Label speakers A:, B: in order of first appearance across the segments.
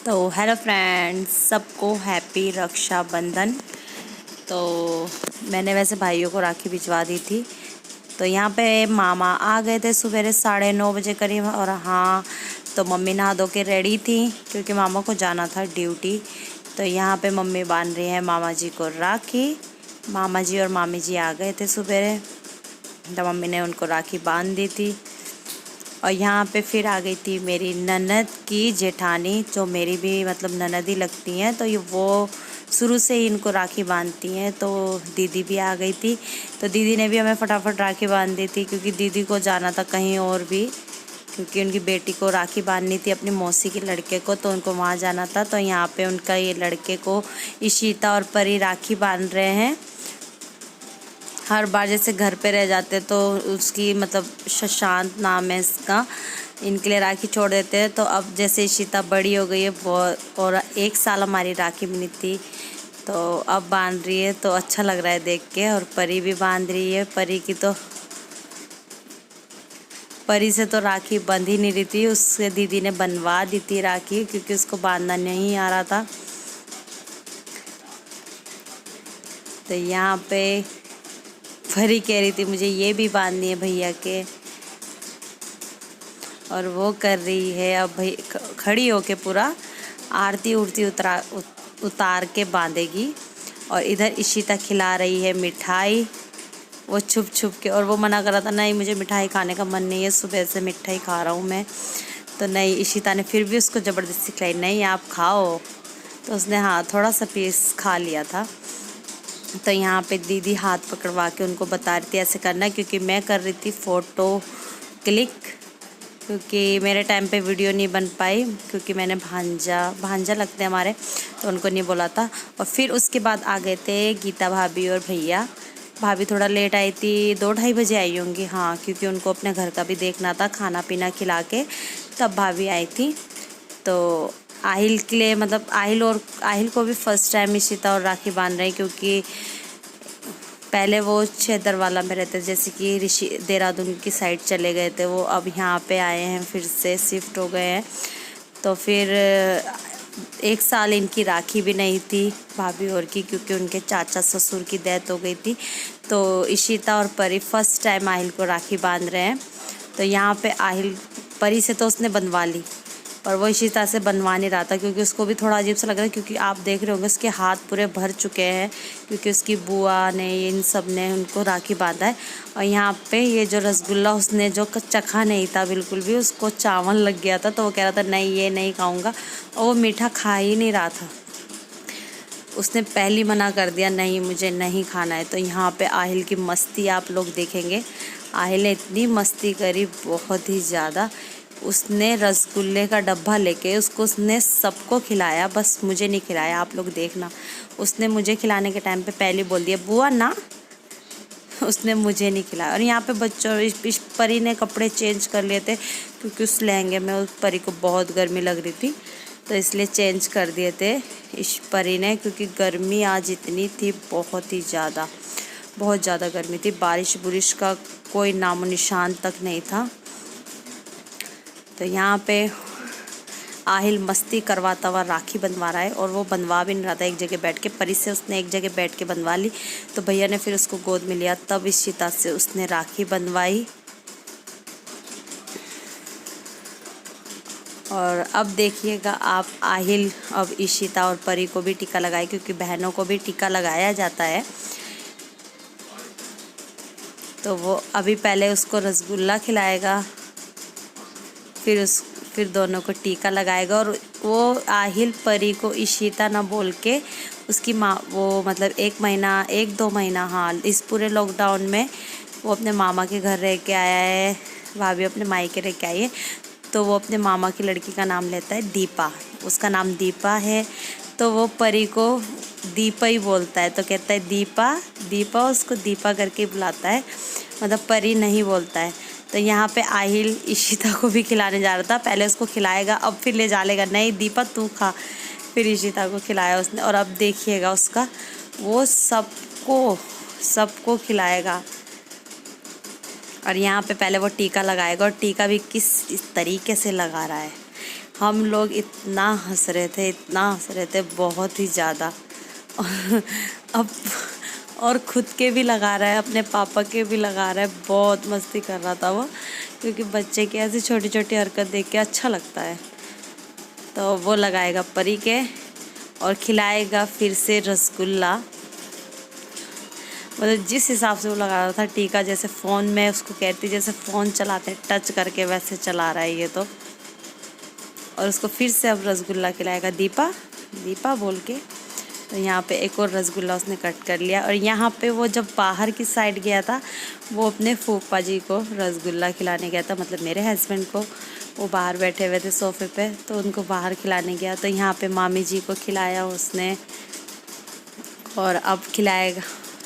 A: तो hello friends, सबको happy Rakshabandhan. तो मैंने वैसे भाइयों को राखी भिजवा दी थी। तो यहाँ पे मामा आ गए थे सवेरे 9:30 बजे करीब। और हाँ, तो मम्मी नहा धो के रेडी थी क्योंकि मामा को जाना था ड्यूटी। तो यहाँ पे मम्मी बांध रही है मामा जी को राखी। मामा जी और मामी जी आ गए थे सवेरे, तो मम्मी ने उनको राखी बांध दी थी। और यहाँ पे फिर आ गई थी मेरी ननद की जेठानी, जो मेरी भी मतलब ननद ही लगती हैं। तो ये वो शुरू से ही इनको राखी बांधती हैं। तो दीदी भी आ गई थी, तो दीदी ने भी हमें फटाफट राखी बांध दी थी क्योंकि दीदी को जाना था कहीं और भी, क्योंकि उनकी बेटी को राखी बांधनी थी अपनी मौसी के लड़के को, तो उनको वहाँ जाना था। तो यहाँ पे उनका ये लड़के को इशिता और परी राखी बांध रहे हैं। हर बार जैसे घर पे रह जाते तो उसकी मतलब शशांत नाम है इसका, इनके लिए राखी छोड़ देते हैं। तो अब जैसे इशिता बड़ी हो गई है बहुत, और 1 साल हमारी राखी बनी थी, तो अब बांध रही है, तो अच्छा लग रहा है देख के। और परी भी बांध रही है। परी से तो राखी बंध ही नहीं रही थी, उससे दीदी ने बनवा दी थी राखी क्योंकि उसको बांधना नहीं आ रहा था। तो यहाँ पे परी कह रही थी मुझे ये भी बांधनी है भैया के, और वो कर रही है अब भाई खड़ी होके पूरा आरती उरती उतार के बांधेगी। और इधर इशिता खिला रही है मिठाई, वो छुप छुप के। और वो मना कर रहा था, नहीं मुझे मिठाई खाने का मन नहीं है, सुबह से मिठाई खा रहा हूँ मैं। तो नहीं, इशिता ने फिर भी उसको ज़बरदस्ती खिलाई, नहीं आप खाओ। तो उसने हाँ थोड़ा सा पीस खा लिया था। तो यहाँ पे दीदी हाथ पकड़वा के उनको बता रही थी ऐसे करना, क्योंकि मैं कर रही थी फ़ोटो क्लिक, क्योंकि मेरे टाइम पे वीडियो नहीं बन पाई क्योंकि मैंने भांजा लगते हैं हमारे, तो उनको नहीं बोला था। और फिर उसके बाद आ गए थे गीता भाभी और भैया। भाभी थोड़ा लेट आई थी, 2-2:30 बजे आई होंगी, हाँ, क्योंकि उनको अपने घर का भी देखना था, खाना पीना खिला के तब भाभी आई थी। तो आहिल के लिए मतलब आहिल को भी फर्स्ट टाइम इशिता और राखी बांध रहे हैं, क्योंकि पहले वो छेदरवाला में रहते, जैसे कि ऋषि देहरादून की साइड चले गए थे वो, अब यहाँ पे आए हैं, फिर से शिफ्ट हो गए हैं। तो फिर 1 साल इनकी राखी भी नहीं थी भाभी और की, क्योंकि उनके चाचा ससुर की डेथ हो गई थी। तो इशिता और परी फर्स्ट टाइम आहिल को राखी बांध रहे हैं। तो यहाँ पे आहिल परी से तो उसने बंधवा ली, पर वो इशिता से बनवा नहीं रहा था क्योंकि उसको भी थोड़ा अजीब सा लग रहा है, क्योंकि आप देख रहे होंगे उसके हाथ पूरे भर चुके हैं, क्योंकि उसकी बुआ ने इन सब ने उनको राखी बांधा है। और यहाँ पे ये जो रसगुल्ला उसने जो चखा नहीं था बिल्कुल भी, उसको चावल लग गया था, तो वो कह रहा था नहीं ये नहीं खाऊंगा, और वो मीठा खा ही नहीं रहा था। उसने पहली मना कर दिया, नहीं मुझे नहीं खाना है। तो यहाँ पे आहिल की मस्ती आप लोग देखेंगे। आहिल ने इतनी मस्ती करी, बहुत ही ज़्यादा। उसने रसगुल्ले का डब्बा लेके उसने सबको खिलाया, बस मुझे नहीं खिलाया। आप लोग देखना, उसने मुझे खिलाने के टाइम पे पहले बोल दिया बुआ ना, उसने मुझे नहीं खिलाया। और यहाँ पे बच्चों इस परी ने कपड़े चेंज कर लिए थे, क्योंकि उस लहंगे में उस परी को बहुत गर्मी लग रही थी, तो इसलिए चेंज कर दिए थे इस परी ने, क्योंकि गर्मी आज इतनी थी, बहुत ही ज़्यादा, बहुत ज़्यादा गर्मी थी। बारिश का कोई नामो निशान तक नहीं था। तो यहाँ पे आहिल मस्ती करवाता हुआ राखी बंधवा रहा है, और वो बंधवा भी नहीं रहा था एक जगह बैठ के, परी से उसने एक जगह बैठ के बंधवा ली। तो भैया ने फिर उसको गोद में लिया, तब इशिता से उसने राखी बंधवाई। और अब देखिएगा आप, आहिल अब इशिता और परी को भी टीका लगाए, क्योंकि बहनों को भी टीका लगाया जाता है। तो वो अभी पहले उसको रसगुल्ला खिलाएगा, फिर दोनों को टीका लगाएगा। और वो आहिल परी को इशिता ना बोल के उसकी माँ, वो मतलब 1-2 महीना, हाँ, इस पूरे लॉकडाउन में वो अपने मामा के घर रह के आया है, भाभी अपने मायके रह के आई है। तो वो अपने मामा की लड़की का नाम लेता है दीपा, उसका नाम दीपा है। तो वो परी को दीपा ही बोलता है, तो कहता है दीपा दीपा, उसको दीपा करके बुलाता है, मतलब परी नहीं बोलता है। तो यहाँ पे आहिल इशिता को भी खिलाने जा रहा था, पहले उसको खिलाएगा, अब फिर ले जा लेगा, नहीं दीपा तू खा। फिर इशिता को खिलाया उसने, और अब देखिएगा उसका, वो सबको खिलाएगा। और यहाँ पे पहले वो टीका लगाएगा, और टीका भी किस इस तरीके से लगा रहा है, हम लोग इतना हंस रहे थे बहुत ही ज़्यादा। अब और खुद के भी लगा रहा है, अपने पापा के भी लगा रहा है, बहुत मस्ती कर रहा था वो, क्योंकि बच्चे की ऐसी छोटी छोटी हरकत देख के अच्छा लगता है। तो वो लगाएगा परी के और खिलाएगा फिर से रसगुल्ला। मतलब जिस हिसाब से वो लगा रहा था टीका, जैसे फ़ोन में उसको कहती जैसे फ़ोन चलाते हैं टच करके, वैसे चला रहा है ये तो। और उसको फिर से अब रसगुल्ला खिलाएगा, दीपा दीपा बोल के। तो यहाँ पे एक और रसगुल्ला उसने कट कर लिया। और यहाँ पे वो जब बाहर की साइड गया था, वो अपने फूफा जी को रसगुल्ला खिलाने गया था, मतलब मेरे हस्बैंड को। वो बाहर बैठे हुए थे सोफे पे, तो उनको बाहर खिलाने गया। तो यहाँ पे मामी जी को खिलाया उसने, और अब खिलाएगा।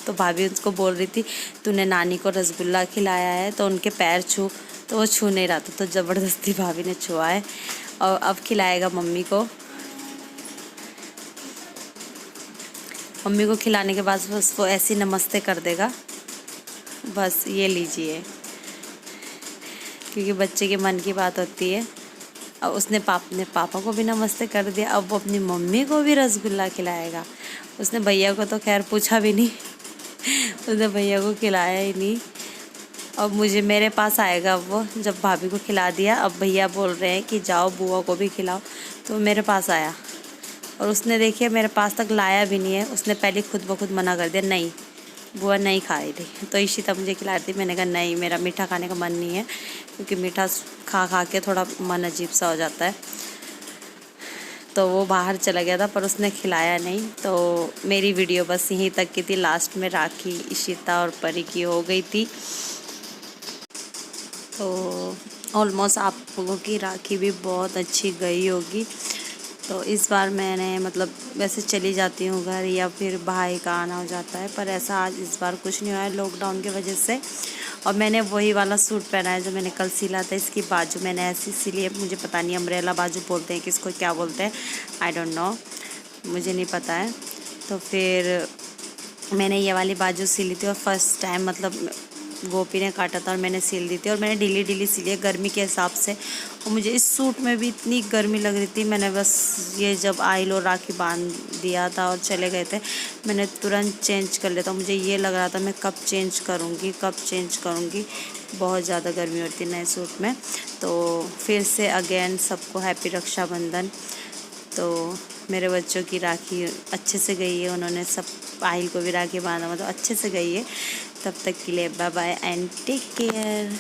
A: तो भाभी उसको बोल रही थी तूने नानी को रसगुल्ला खिलाया है तो उनके पैर छू, तो वो छू नहीं रहा था, तो ज़बरदस्ती भाभी ने छुआ है। और अब खिलाएगा मम्मी को। मम्मी को खिलाने के बाद बस वो ऐसे नमस्ते कर देगा, बस ये लीजिए, क्योंकि बच्चे के मन की बात होती है। अब उसने पापा को भी नमस्ते कर दिया, अब वो अपनी मम्मी को भी रसगुल्ला खिलाएगा। उसने भैया को तो खैर पूछा भी नहीं, उसने भैया को खिलाया ही नहीं। अब मेरे पास आएगा वो, जब भाभी को खिला दिया। अब भैया बोल रहे हैं कि जाओ बुआ को भी खिलाओ, तो मेरे पास आया। और उसने देखिए मेरे पास तक लाया भी नहीं है, उसने पहले खुद ब खुद मना कर दिया, नहीं बुआ नहीं खा रही थी। तो इशिता मुझे खिला रही थी, मैंने कहा नहीं मेरा मीठा खाने का मन नहीं है, क्योंकि मीठा खा खा के थोड़ा मन अजीब सा हो जाता है। तो वो बाहर चला गया था, पर उसने खिलाया नहीं। तो मेरी वीडियो बस यहीं तक की थी। लास्ट में राखी इशिता और परी की हो गई थी। तो ऑलमोस्ट आप लोगों की राखी भी बहुत अच्छी गई होगी। तो इस बार मैंने मतलब वैसे चली जाती हूँ घर, या फिर भाई का आना हो जाता है, पर ऐसा आज इस बार कुछ नहीं हुआ है लॉकडाउन की वजह से। और मैंने वही वाला सूट पहना है जो मैंने कल सिला था। इसकी बाजू मैंने ऐसी सिली है, मुझे पता नहीं अम्ब्रेला बाजू बोलते हैं किसको, क्या बोलते हैं, आई डोंट नो, मुझे नहीं पता है। तो फिर मैंने ये वाली बाजू सिली थी, और फर्स्ट टाइम मतलब गोपी ने काटा था और मैंने सिल दी थी। और मैंने ढीली ढीली सिली है गर्मी के हिसाब से। और मुझे इस सूट में भी इतनी गर्मी लग रही थी, मैंने बस ये जब आइल और राखी बांध दिया था और चले गए थे, मैंने तुरंत चेंज कर लिया था। मुझे ये लग रहा था मैं कब चेंज करूँगी, बहुत ज़्यादा गर्मी होती है नए सूट में। तो फिर से अगेन सबको हैप्पी रक्षाबंधन। तो मेरे बच्चों की राखी अच्छे से गई है, उन्होंने सब आहिल को भी राखी बांधा, मतलब अच्छे से गई है। तब तक के लिए bye bye and take care.